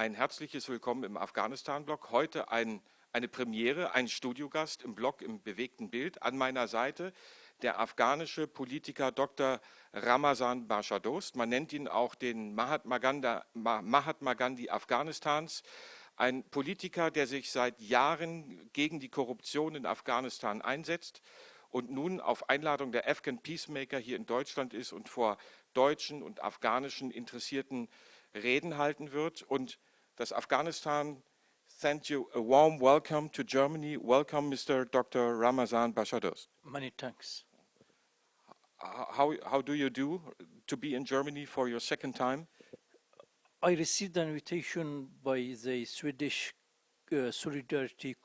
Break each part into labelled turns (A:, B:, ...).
A: Ein herzliches Willkommen im Afghanistan-Blog. Heute eine Premiere, ein Studiogast im Blog im bewegten Bild. An meiner Seite der afghanische Politiker Dr. Ramazan Bashardost. Man nennt ihn auch den Mahatma Gandhi Afghanistans. Ein Politiker, der sich seit Jahren gegen die Korruption in Afghanistan einsetzt und nun auf Einladung der Afghan Peacemaker hier in Deutschland ist und vor deutschen und afghanischen Interessierten Reden halten wird. Und das Afghanistan sent you a warm welcome to Germany. Welcome, Mr. Dr. Ramazan Bashardost.
B: Many thanks.
A: How do you do to be in Germany for your second time?
B: I received an invitation by the Swedish Solidarity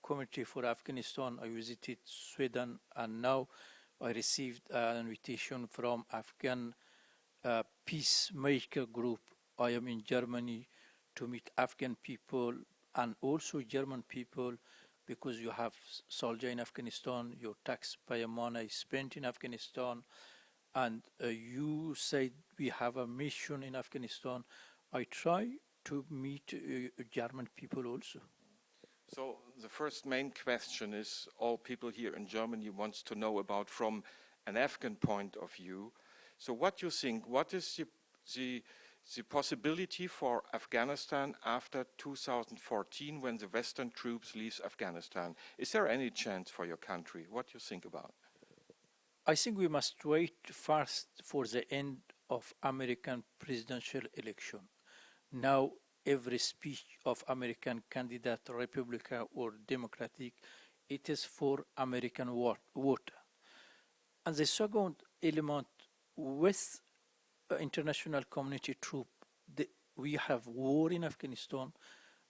B: Committee for Afghanistan. I visited Sweden, and now I received an invitation from Afghan peacemaker group. I am in Germany to meet Afghan people and also German people, because you have soldier in Afghanistan, your taxpayer money is spent in Afghanistan, and you said we have a mission in Afghanistan. I try to meet German people also.
A: So the first main question is all people here in Germany wants to know about from an Afghan point of view. So what you think, what is the possibility for Afghanistan after 2014 when the Western troops leave Afghanistan? Is there any chance for your country? What do you think about?
B: I think we must wait first for the end of American presidential election. Now every speech of American candidate, Republican or Democratic, it is for American voter. And the second element, with international community troop, we have war in Afghanistan.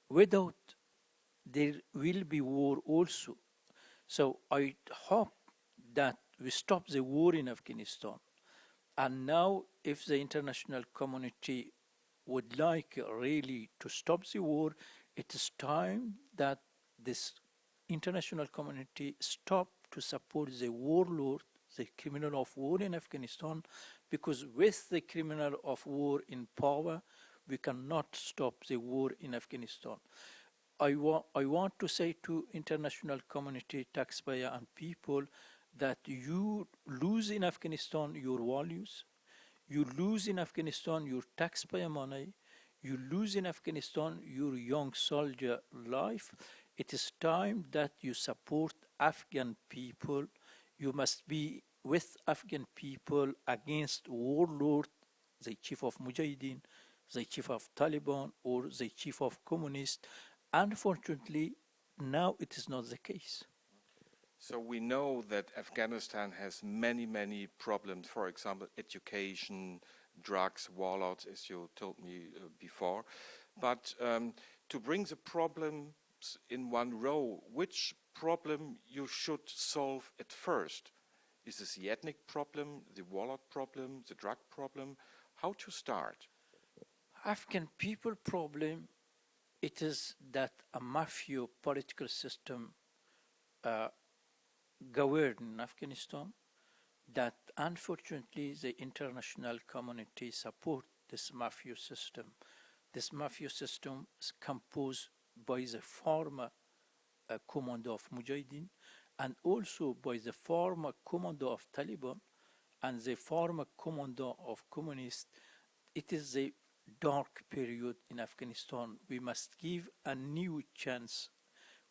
B: Without, there will be war also. So I hope that we stop the war in Afghanistan. And now, if the international community would like really to stop the war, it is time that this international community stop to support the warlord, the criminal of war in Afghanistan, because with the criminal of war in power, we cannot stop the war in Afghanistan. I want to say to international community, taxpayer and people, that you lose in Afghanistan your values, you lose in Afghanistan your taxpayer money, you lose in Afghanistan your young soldier life. It is time that you support Afghan people. You must be with Afghan people against warlord, the chief of Mujahideen, the chief of Taliban, or the chief of communists. Unfortunately, now it is not the case.
A: So we know that Afghanistan has many, many problems, for example, education, drugs, warlords, as you told me before. But to bring the problems in one row, which problem you should solve at first? Is this the ethnic problem, the warlord problem, the drug problem? How to start?
B: Afghan people problem, it is that a mafia political system governed in Afghanistan, that unfortunately the international community support this mafia system. This mafia system is composed by the former commander of Mujahideen and also by the former commander of Taliban and the former commander of communists. It is a dark period in Afghanistan. We must give a new chance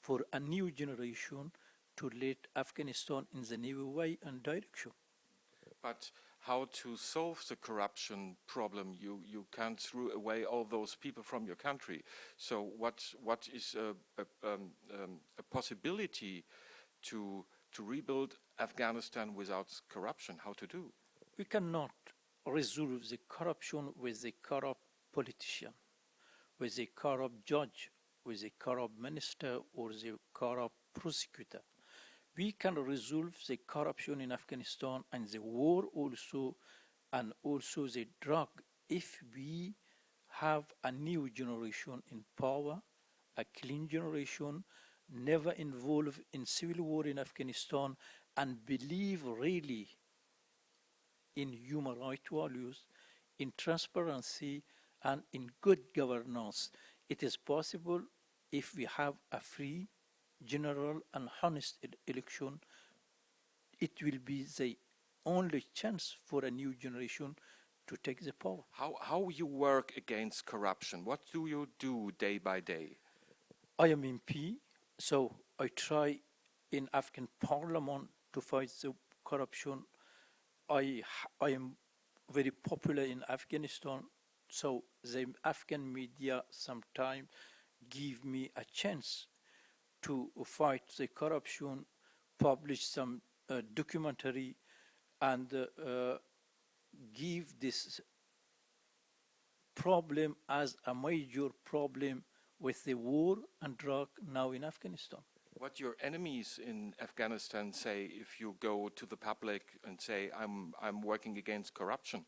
B: for a new generation to lead Afghanistan in the new way and direction.
A: But how to solve the corruption problem? You can't throw away all those people from your country. So what is a possibility to rebuild Afghanistan without corruption? How to do?
B: We cannot resolve the corruption with a corrupt politician, with a corrupt judge, with a corrupt minister, or the corrupt prosecutor. We can resolve the corruption in Afghanistan and the war also, and also the drug, if we have a new generation in power, a clean generation, never involved in civil war in Afghanistan, and believe really in human rights values, in transparency, and in good governance. it is possible if we have a free, general and honest election. It will be the only chance for a new generation to take the power.
A: How you work against corruption? What do you do day by day?
B: I am MP, so I try in Afghan parliament to fight the corruption. I am very popular in Afghanistan, so the Afghan media sometimes give me a chance to fight the corruption, publish some documentary, and give this problem as a major problem with the war and drug now in Afghanistan.
A: What your enemies in Afghanistan say if you go to the public and say, I'm working against corruption?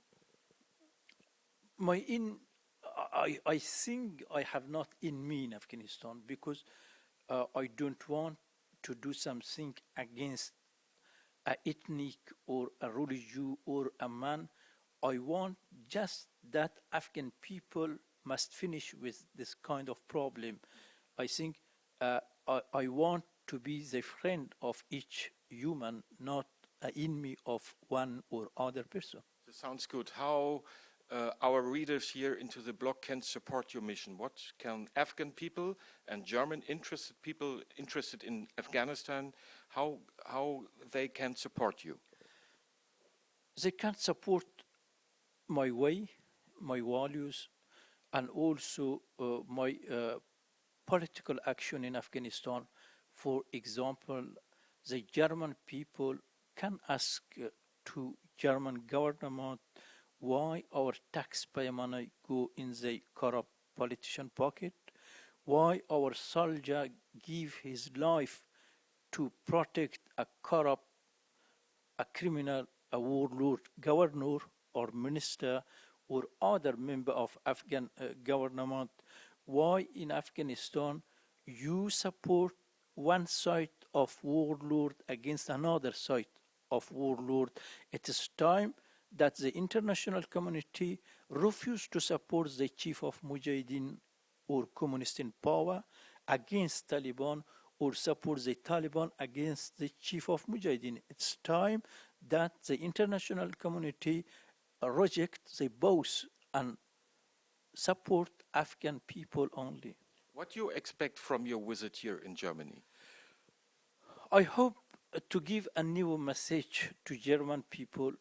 B: I think I have not in me in Afghanistan, because I don't want to do something against an ethnic or a religion or a man. I want just that Afghan people must finish with this kind of problem. I think I want to be the friend of each human, not an enemy of one or other person.
A: That sounds good. How our readers here into the blog can support your mission? What can Afghan people and German interested people interested in Afghanistan, how they can support you?
B: They can support my way, my values, and also my political action in Afghanistan. For example, the German people can ask to German government why our taxpayer money go in the corrupt politician pocket, why our soldier give his life to protect a corrupt, a criminal, a warlord, governor or minister or other member of Afghan government. Why in Afghanistan you support one side of warlord against another side of warlord? It is time that the international community refuse to support the chief of Mujahideen or communist in power against Taliban, or support the Taliban against the chief of Mujahideen. It's time that the international community reject the both and support Afghan people only.
A: What do you expect from your visit here in Germany?
B: I hope to give a new message to German people,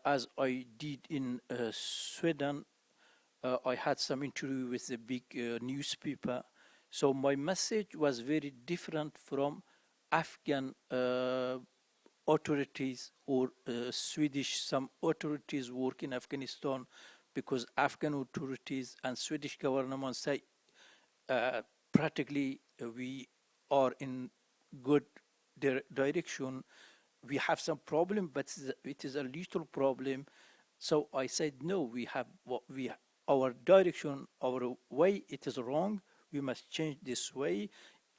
B: as I did in Sweden. I had some interview with the big newspaper. So my message was very different from Afghan authorities or Swedish, some authorities work in Afghanistan, because Afghan authorities and Swedish government say practically we are in good direction. We have some problem, but it is a little problem. So I said, no, our direction, our way, it is wrong. We must change this way.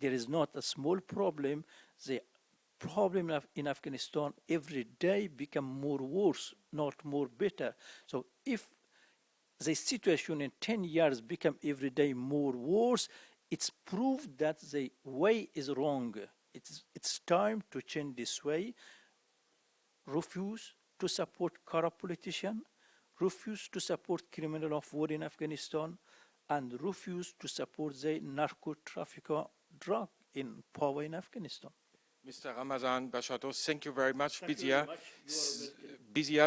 B: There is not a small problem. The problem in Afghanistan every day become more worse, not more better. So if the situation in 10 years become every day more worse, it's proved that the way is wrong. It's time to change this way. Refuse to support corrupt politicians, refuse to support criminal of war in Afghanistan, and refuse to support the narco trafficker drug in power in Afghanistan.
A: Mr. Ramazan Bashardost, thank you very much.
B: Bizia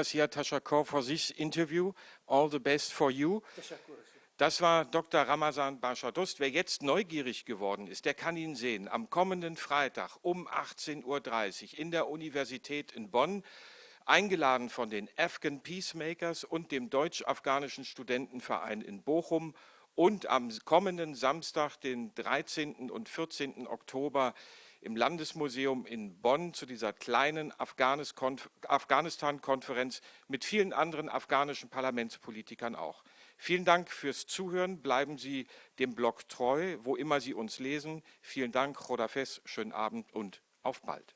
A: Sia Tashakor for this interview. All the best for you. Das war Dr. Ramazan Bashardost. Wer jetzt neugierig geworden ist, der kann ihn sehen am kommenden Freitag um 18:30 Uhr in der Universität in Bonn, eingeladen von den Afghan Peacemakers und dem Deutsch-Afghanischen Studentenverein in Bochum, und am kommenden Samstag, den 13. und 14. Oktober im Landesmuseum in Bonn zu dieser kleinen Afghanistan-Konferenz mit vielen anderen afghanischen Parlamentspolitikern auch. Vielen Dank fürs Zuhören. Bleiben Sie dem Blog treu, wo immer Sie uns lesen. Vielen Dank, Chodafes, schönen Abend und auf bald.